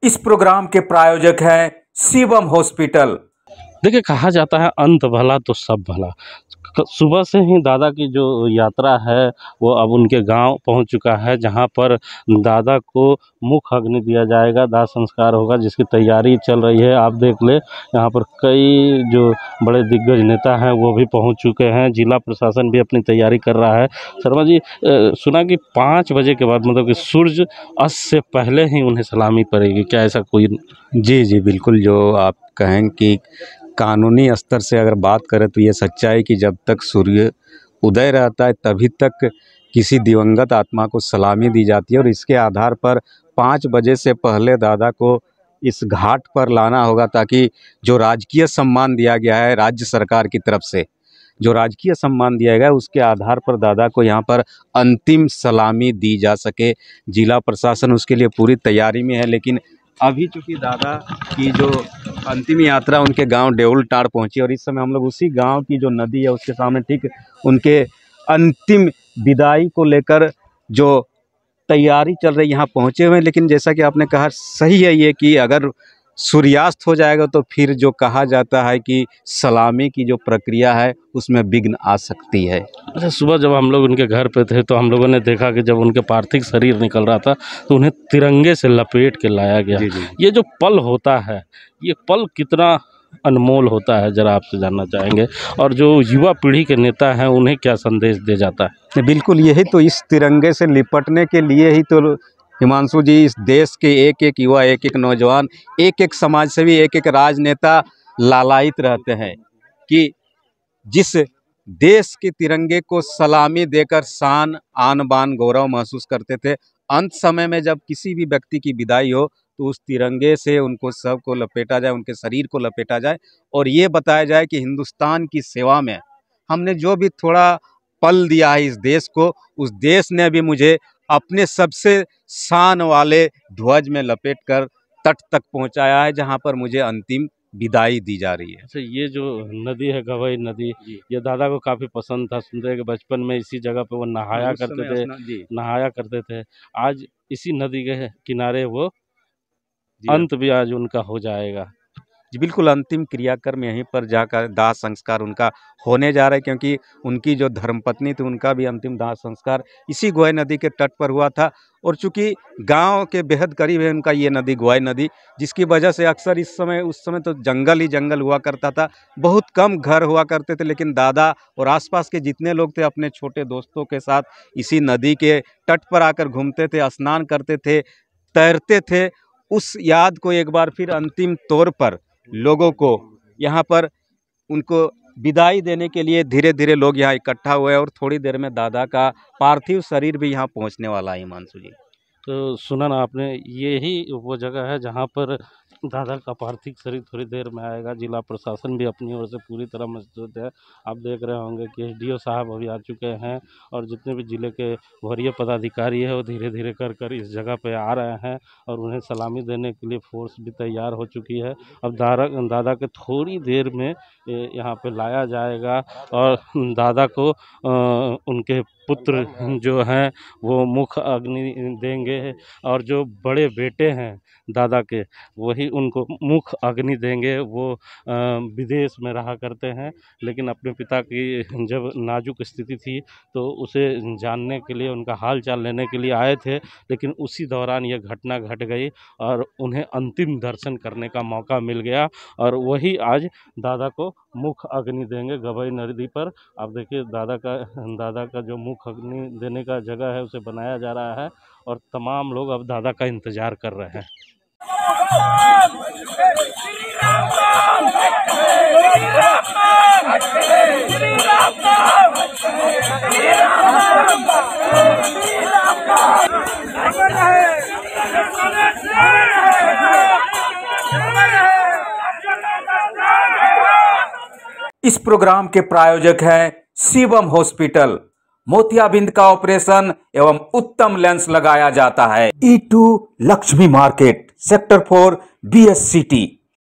इस प्रोग्राम के प्रायोजक हैं शिवम हॉस्पिटल। देखिए, कहा जाता है अंत भला तो सब भला। सुबह से ही दादा की जो यात्रा है वो अब उनके गांव पहुंच चुका है, जहां पर दादा को मुख अग्नि दिया जाएगा, दाह संस्कार होगा, जिसकी तैयारी चल रही है। आप देख ले, यहाँ पर कई जो बड़े दिग्गज नेता हैं वो भी पहुंच चुके हैं। जिला प्रशासन भी अपनी तैयारी कर रहा है। शर्मा जी, सुना कि 5 बजे के बाद, मतलब कि सूर्य अस्त से पहले ही उन्हें सलामी पड़ेगी, क्या ऐसा कोई? जी बिल्कुल, जो आप कहें कि कानूनी स्तर से अगर बात करें तो ये सच्चाई कि जब तक सूर्य उदय रहता है तभी तक किसी दिवंगत आत्मा को सलामी दी जाती है, और इसके आधार पर 5 बजे से पहले दादा को इस घाट पर लाना होगा, ताकि जो राजकीय सम्मान दिया गया है राज्य सरकार की तरफ से, जो राजकीय सम्मान दिया गया है उसके आधार पर दादा को यहाँ पर अंतिम सलामी दी जा सके। जिला प्रशासन उसके लिए पूरी तैयारी में है, लेकिन अभी चूँकि दादा की जो अंतिम यात्रा उनके गांव डेउल टाड़ पहुंची, और इस समय हम लोग उसी गांव की जो नदी है उसके सामने ठीक उनके अंतिम विदाई को लेकर जो तैयारी चल रही यहाँ पहुंचे हुए हैं। लेकिन जैसा कि आपने कहा, सही है ये कि अगर सूर्यास्त हो जाएगा तो फिर जो कहा जाता है कि सलामी की जो प्रक्रिया है उसमें विघ्न आ सकती है। अच्छा, सुबह जब हम लोग उनके घर पे थे तो हम लोगों ने देखा कि जब उनके पार्थिव शरीर निकल रहा था तो उन्हें तिरंगे से लपेट के लाया गया। जी। ये जो पल होता है, ये पल कितना अनमोल होता है, जरा आपसे जानना चाहेंगे। और जो युवा पीढ़ी के नेता हैं उन्हें क्या संदेश दे जाता है? बिल्कुल, यही तो, इस तिरंगे से लिपटने के लिए ही तो हिमांशु जी, इस देश के एक एक युवा, एक एक नौजवान, एक एक समाजसेवी, एक एक राजनेता लालायित रहते हैं कि जिस देश के तिरंगे को सलामी देकर शान, आन बान, गौरव महसूस करते थे, अंत समय में जब किसी भी व्यक्ति की विदाई हो तो उस तिरंगे से उनको सबको लपेटा जाए, उनके शरीर को लपेटा जाए, और ये बताया जाए कि हिंदुस्तान की सेवा में हमने जो भी थोड़ा पल दिया है इस देश को, उस देश ने भी मुझे अपने सबसे शान वाले ध्वज में लपेटकर तट तक पहुंचाया है, जहां पर मुझे अंतिम विदाई दी जा रही है। अच्छा, ये जो नदी है गवई नदी, ये दादा को काफ़ी पसंद था। सुनते हैं कि बचपन में इसी जगह पे वो नहाया करते थे। आज इसी नदी के किनारे वो अंत भी आज उनका हो जाएगा। जी बिल्कुल, अंतिम क्रियाक्रम यहीं पर जाकर दाह संस्कार उनका होने जा रहा है, क्योंकि उनकी जो धर्मपत्नी थी उनका भी अंतिम दाह संस्कार इसी गोय नदी के तट पर हुआ था। और चूंकि गांव के बेहद करीब है उनका ये नदी, गोय नदी, जिसकी वजह से अक्सर उस समय तो जंगल ही जंगल हुआ करता था, बहुत कम घर हुआ करते थे। लेकिन दादा और आसपास के जितने लोग थे अपने छोटे दोस्तों के साथ इसी नदी के तट पर आकर घूमते थे, स्नान करते थे, तैरते थे। उस याद को एक बार फिर अंतिम तौर पर लोगों को यहाँ पर उनको विदाई देने के लिए धीरे धीरे लोग यहाँ इकट्ठा हुए, और थोड़ी देर में दादा का पार्थिव शरीर भी यहाँ पहुँचने वाला है। हिमांशु जी, तो सुना ना आपने, यही वो जगह है जहाँ पर दादा का पार्थिव शरीर थोड़ी देर में आएगा। जिला प्रशासन भी अपनी ओर से पूरी तरह मौजूद है। आप देख रहे होंगे कि एसडीओ साहब अभी आ चुके हैं, और जितने भी जिले के वरीय पदाधिकारी है वो धीरे धीरे कर इस जगह पे आ रहे हैं, और उन्हें सलामी देने के लिए फोर्स भी तैयार हो चुकी है। अब दादा के थोड़ी देर में यहाँ पे लाया जाएगा, और दादा को उनके पुत्र जो हैं वो मुख अग्नि देंगे, और जो बड़े बेटे हैं दादा के वही उनको मुख अग्नि देंगे। वो विदेश में रहा करते हैं, लेकिन अपने पिता की जब नाजुक स्थिति थी तो उसे जानने के लिए, उनका हाल चाल लेने के लिए आए थे, लेकिन उसी दौरान यह घटना घट गई और उन्हें अंतिम दर्शन करने का मौका मिल गया, और वही आज दादा को मुख अग्नि देंगे गवई नदी पर। आप देखिए, दादा का जो मुख अग्नि देने का जगह है उसे बनाया जा रहा है, और तमाम लोग अब दादा का इंतजार कर रहे हैं। इस प्रोग्राम के प्रायोजक हैं शिवम हॉस्पिटल। मोतियाबिंद का ऑपरेशन एवं उत्तम लेंस लगाया जाता है। E2 Lakshmi market, sector 4, BS city.